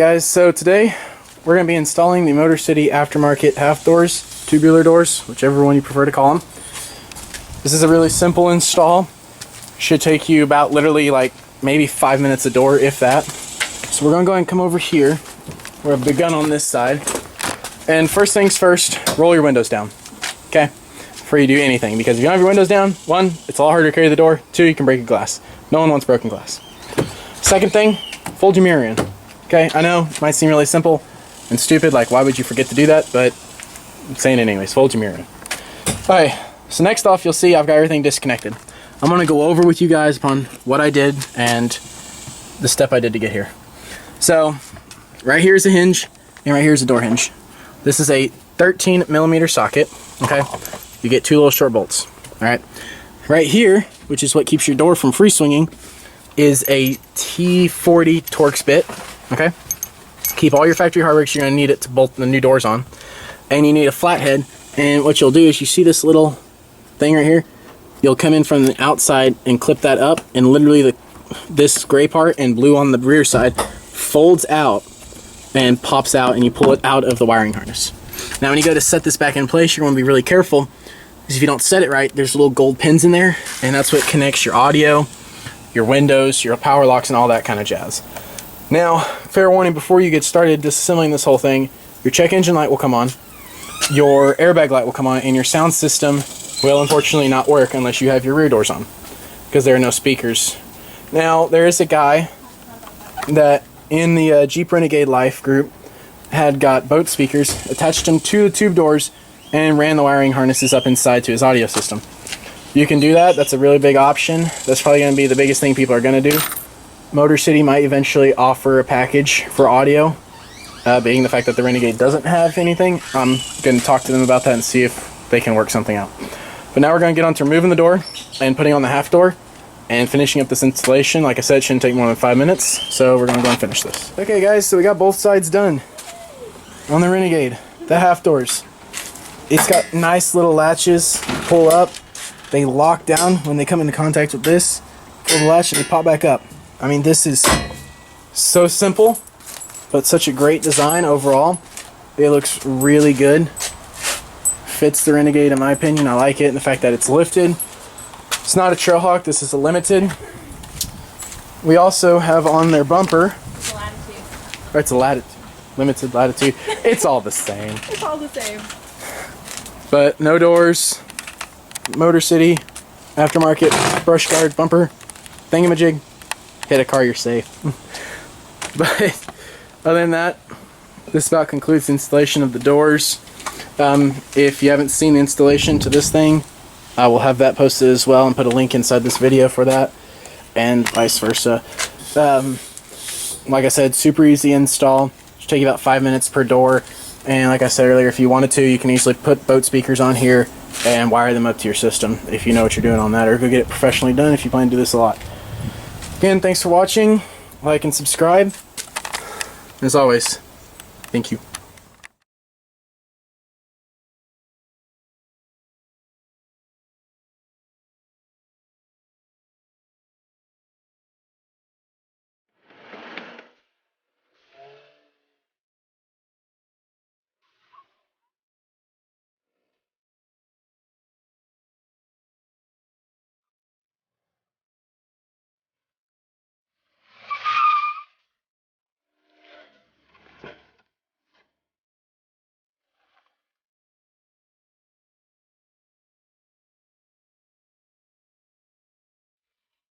guys, so today we're going to be installing the Motor City aftermarket half doors, tubular doors, whichever one you prefer to call them. This is a really simple install. Should take you about literally like maybe 5 minutes a door, if that. So we're going to go ahead and come over here. We have the gun on this side. And first things first, roll your windows down. Okay? Before you do anything, because if you don't have your windows down, one, it's a lot harder to carry the door. Two, you can break a glass. No one wants broken glass. Second thing, fold your mirror in. Okay, I know, it might seem really simple and stupid, like why would you forget to do that, but I'm saying it anyways, fold your mirror in. Alright, so next off you'll see I've got everything disconnected. I'm going to go over with you guys upon what I did and the step I did to get here. So, right here is a hinge, and right here is a door hinge. This is a 13mm socket, okay? You get two little short bolts, alright? Right here, which is what keeps your door from free swinging, is a T40 Torx bit. Okay, keep all your factory hardware because you're going to need it to bolt the new doors on. And you need a flathead, and what you'll do is you see this little thing right here, you'll come in from the outside and clip that up, and literally this gray part and blue on the rear side folds out and pops out, and you pull it out of the wiring harness. Now when you go to set this back in place, you're going to be really careful, because if you don't set it right, there's little gold pins in there, and that's what connects your audio, your windows, your power locks, and all that kind of jazz. Now, fair warning, before you get started disassembling this whole thing, your check engine light will come on, your airbag light will come on, and your sound system will unfortunately not work unless you have your rear doors on, because there are no speakers. Now, there is a guy that in the Jeep Renegade Life group had got boat speakers, attached them to the tube doors, and ran the wiring harnesses up inside to his audio system. You can do that. That's a really big option. That's probably going to be the biggest thing people are going to do. Motor City might eventually offer a package for audio, being the fact that the Renegade doesn't have anything. I'm going to talk to them about that and see if they can work something out. But now we're going to get on to removing the door and putting on the half door and finishing up this installation. Like I said, it shouldn't take more than 5 minutes, so we're going to go and finish this. Okay guys, so we got both sides done on the Renegade, the half doors. It's got nice little latches, pull up. They lock down when they come into contact with this. Pull the latch and they pop back up. I mean, this is so simple, but such a great design overall. It looks really good. Fits the Renegade in my opinion. I like it, and the fact that it's lifted. It's not a Trailhawk, this is a Limited. We also have on their bumper. It's a Latitude. Or it's a Latitude. Limited Latitude. It's all the same. It's all the same. But no doors. Motor City aftermarket brush guard bumper thingamajig. Hit a car, you're safe. But other than that, this about concludes the installation of the doors. If you haven't seen the installation to this thing, I will have that posted as well and put a link inside this video for that, and vice versa. Like I said, super easy install. Should take you about 5 minutes per door, and like I said earlier, if you wanted to, you can easily put boat speakers on here and wire them up to your system if you know what you're doing on that, or go get it professionally done if you plan to do this a lot. Again, thanks for watching. Like and subscribe. As always, thank you.